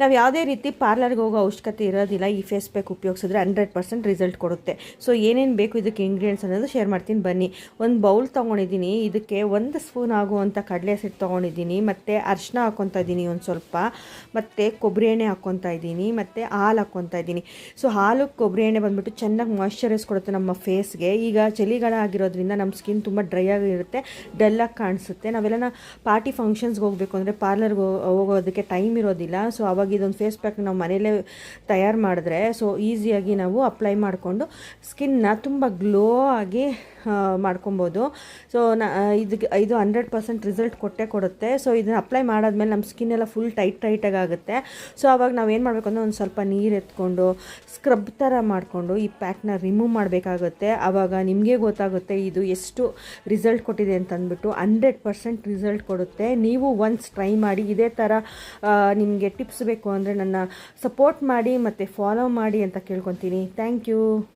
ನಾವು ಯಾವುದೇ ರೀತಿ ಪಾರ್ಲರ್ಗೆ ಹೋಗೋ ಅವಶ್ಯಕತೆ ಇರೋದಿಲ್ಲ. ಈ ಫೇಸ್ ಪ್ಯಾಕ್ ಉಪಯೋಗಿಸಿದ್ರೆ 100% ರಿಸಲ್ಟ್ ಕೊಡುತ್ತೆ. ಸೊ ಏನೇನು ಬೇಕು ಇದಕ್ಕೆ ಇಂಗ್ರೀಡಿಯೆಂಟ್ಸ್ ಅನ್ನೋದು ಶೇರ್ ಮಾಡ್ತೀನಿ ಬನ್ನಿ. ಒಂದು ಬೌಲ್ ತೊಗೊಂಡಿದ್ದೀನಿ, ಇದಕ್ಕೆ 1 ಸ್ಪೂನ್ ಆಗುವಂಥ ಕಡಲೆ ಹಿಟ್ಟು ತೊಗೊಂಡಿದ್ದೀನಿ, ಮತ್ತು ಅರಿಶಿನ ಹಾಕ್ಕೊತಾ ಇದ್ದೀನಿ ಒಂದು ಸ್ವಲ್ಪ, ಮತ್ತು ಕೊಬ್ಬರಿ ಎಣ್ಣೆ ಹಾಕ್ಕೊತಾ ಇದ್ದೀನಿ, ಮತ್ತು ಹಾಲು ಹಾಕ್ಕೊತಾ ಇದ್ದೀನಿ. ಸೊ ಹಾಲು ಕೊಬ್ಬರಿ ಎಣ್ಣೆ ಬಂದುಬಿಟ್ಟು ಚೆನ್ನಾಗಿ ಮಾಯ್ಶ್ಚರೈಸ್ ಕೊಡುತ್ತೆ ನಮ್ಮ ಫೇಸ್ಗೆ. ಈಗ ಚಳಿಗಾಲ ಆಗಿರೋದ್ರಿಂದ ನಮ್ಮ ಸ್ಕಿನ್ ತುಂಬ ಡ್ರೈ ಆಗಿರುತ್ತೆ, ಡಲ್ಲಾಗಿ ಕಾಣಿಸುತ್ತೆ. ನಾವೆಲ್ಲ ಪಾರ್ಟಿ ಫಂಕ್ಷನ್ಸ್ಗೆ ಹೋಗಬೇಕು ಅಂದರೆ ಪಾರ್ಲರ್ಗೆ ಹೋಗೋದಕ್ಕೆ ಟೈಮ್ ಇರೋದಿಲ್ಲ. ಸೊ ಅವಾಗ ಇದೊಂದು ಫೇಸ್ ಪ್ಯಾಕ್ ನಾವು ಮನೆಯಲ್ಲೇ ತಯಾರು ಮಾಡಿದ್ರೆ ಸೊ ಈಸಿಯಾಗಿ ನಾವು ಅಪ್ಲೈ ಮಾಡಿಕೊಂಡು ಸ್ಕಿನ್ನ ತುಂಬ ಗ್ಲೋ ಆಗಿ ಮಾಡ್ಕೊಬೋದು. ಸೊ ಇದು 100% ರಿಸಲ್ಟ್ ಕೊಡುತ್ತೆ. ಸೊ ಇದನ್ನು ಅಪ್ಲೈ ಮಾಡಾದ್ಮೇಲೆ ನಮ್ಮ ಸ್ಕಿನ್ ಎಲ್ಲ ಫುಲ್ ಟೈಟಾಗಿ ಆಗುತ್ತೆ. ಸೊ ಅವಾಗ ನಾವೇನು ಮಾಡಬೇಕು ಅಂದರೆ ಒಂದು ಸ್ವಲ್ಪ ನೀರು ಎತ್ಕೊಂಡು ಸ್ಕ್ರಬ್ ಥರ ಮಾಡಿಕೊಂಡು ಈ ಪ್ಯಾಕ್ನ ರಿಮೂವ್ ಮಾಡಬೇಕಾಗುತ್ತೆ. ಆವಾಗ ನಿಮಗೆ ಗೊತ್ತಾಗುತ್ತೆ ಇದು ಎಷ್ಟು ರಿಸಲ್ಟ್ ಕೊಟ್ಟಿದೆ ಅಂತಂದ್ಬಿಟ್ಟು. 100% ರಿಸಲ್ಟ್ ಕೊಡುತ್ತೆ. ನೀವು ಒನ್ಸ್ ಟ್ರೈ ಮಾಡಿ. ಇದೇ ಥರ ನಿಮಗೆ ಟಿಪ್ಸ್ ಬೇಕು ಅಂದರೆ ನನ್ನ ಸಪೋರ್ಟ್ ಮಾಡಿ ಮತ್ತು ಫಾಲೋ ಮಾಡಿ ಅಂತ ಕೇಳ್ಕೊತೀನಿ. Thank you.